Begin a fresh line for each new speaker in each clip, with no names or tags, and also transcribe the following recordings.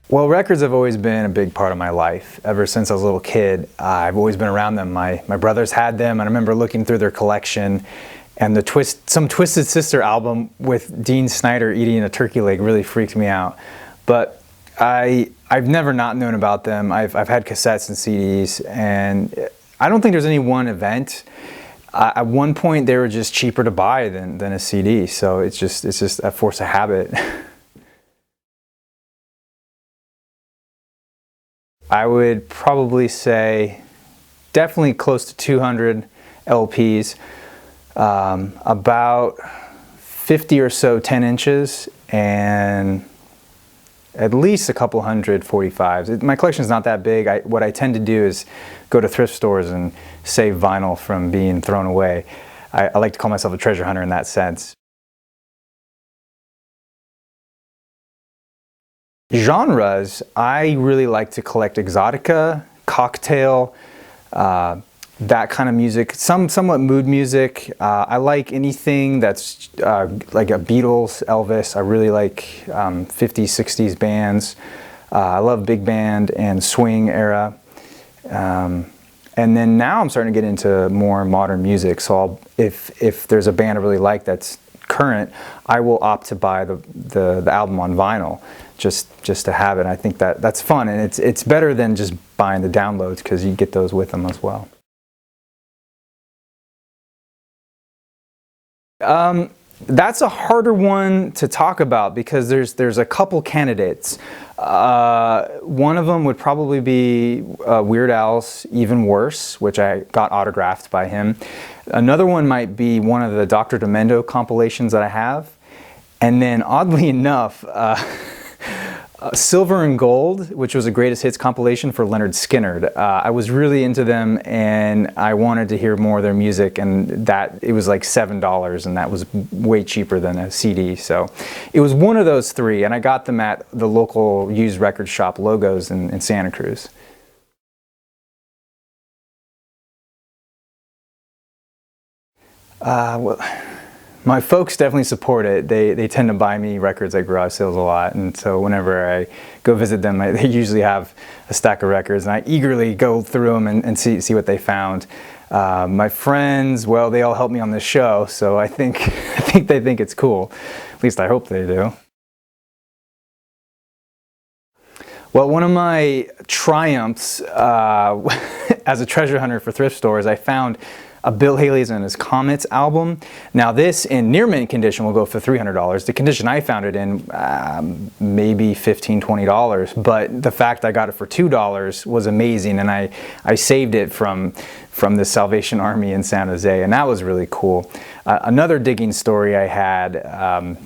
Well, records have always been a big part of my life. Ever since I was a little kid, I've always been around them. My brothers had them, and I remember looking through their collection, and some Twisted Sister album with Dean Snyder eating a turkey leg really freaked me out. But I've never not known about them. I've had cassettes and CDs, and I don't think there's any one event. At one point, they were just cheaper to buy than a CD, so it's just a force of habit. I would probably say definitely close to 200 LPs, about 50 or so 10 inches, and at least a couple hundred 45s. My collection's not that big. What I tend to do is go to thrift stores and save vinyl from being thrown away. I like to call myself a treasure hunter in that sense. Genres, I really like to collect exotica, cocktail, that kind of music, somewhat mood music. I like anything that's like a Beatles, Elvis. I really like 50s, 60s bands. I love big band and swing era. And then now I'm starting to get into more modern music. So if there's a band I really like that's current, I will opt to buy the album on vinyl just to have it. I think that's fun, and it's better than just buying the downloads because you get those with them as well. That's a harder one to talk about because there's a couple candidates. One of them would probably be Weird Al's Even Worse, which I got autographed by him. Another one might be one of the Dr. Demento compilations that I have. And then oddly enough, Silver and Gold, which was a greatest hits compilation for Leonard Skinner. I was really into them, and I wanted to hear more of their music, and it was like $7, and that was way cheaper than a CD. So it was one of those three, and I got them at the local used record shop, Logos, in Santa Cruz. Well, my folks definitely support it. They tend to buy me records at garage sales a lot, and so whenever I go visit them, they usually have a stack of records, and I eagerly go through them and see what they found. My friends, well, they all help me on this show, so I think they think it's cool. At least I hope they do. Well, one of my triumphs as a treasure hunter for thrift stores, I found a Bill Haley's and his Comets album. Now this, in near mint condition, will go for $300. The condition I found it in, maybe $15, $20. But the fact I got it for $2 was amazing, and I saved it from the Salvation Army in San Jose, and that was really cool. Another digging story I had, I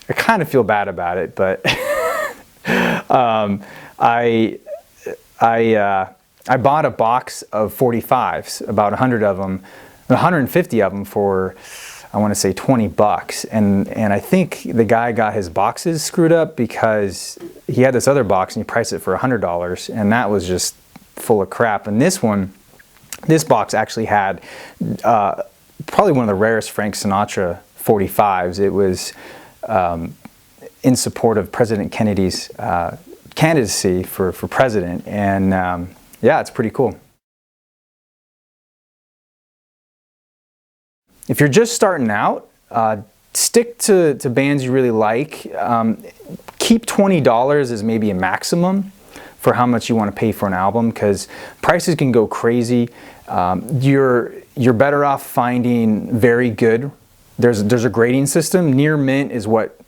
kind of feel bad about it, but I bought a box of 45s, about 100 of them, 150 of them for, I want to say, 20 bucks. And I think the guy got his boxes screwed up because he had this other box and he priced it for $100, and that was just full of crap. And this box actually had probably one of the rarest Frank Sinatra 45s. It was in support of President Kennedy's candidacy for president, and yeah, it's pretty cool. If you're just starting out, stick to bands you really like. Keep $20 as maybe a maximum for how much you want to pay for an album, because prices can go crazy. You're better off finding very good. There's a grading system. Near mint is what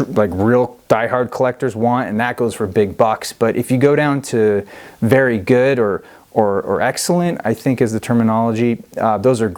like real diehard collectors want, and that goes for big bucks. But if you go down to very good or excellent, I think is the terminology, those are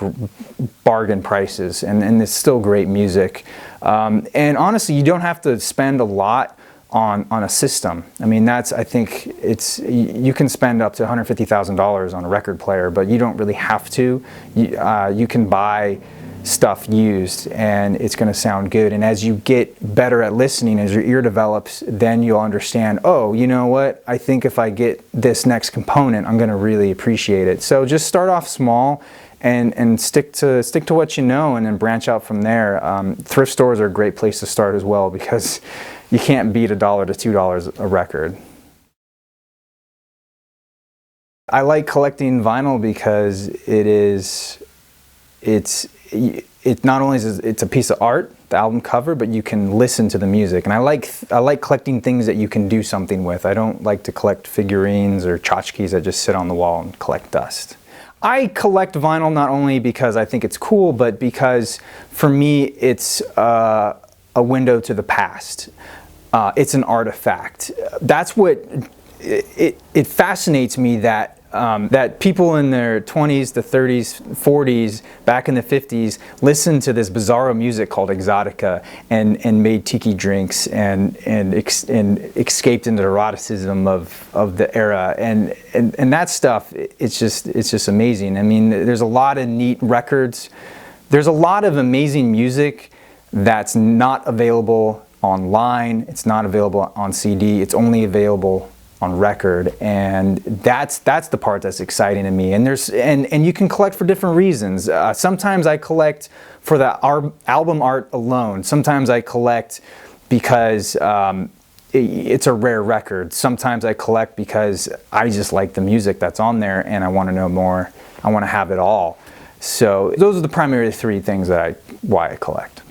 bargain prices, and it's still great music. And honestly, you don't have to spend a lot on a system. I mean, I think you can spend up to $150,000 on a record player, but you don't really have to. You can buy stuff used, and it's going to sound good. And as you get better at listening, as your ear develops, then you'll understand, oh, you know what, I think if I get this next component, I'm going to really appreciate it. So just start off small and stick to what you know, and then branch out from there. Thrift stores are a great place to start as well, because you can't beat $1 to $2 a record. I like collecting vinyl because it not only is it's a piece of art, the album cover, but you can listen to the music. And I like collecting things that you can do something with. I don't like to collect figurines or tchotchkes that just sit on the wall and collect dust. I collect vinyl not only because I think it's cool, but because for me it's a window to the past. It's an artifact. That's what it fascinates me, that that people in their 20s, the 30s, 40s, back in the 50s, listened to this bizarro music called exotica and made tiki drinks and escaped into the eroticism of the era, and that stuff. It's just amazing. I mean, there's a lot of neat records. There's a lot of amazing music that's not available online. It's not available on CD. It's only available on record, and that's the part that's exciting to me. And and you can collect for different reasons. Sometimes I collect for the album art alone. Sometimes I collect because it's a rare record. Sometimes I collect because I just like the music that's on there and I want to know more. I want to have it all. So those are the primary three things why I collect.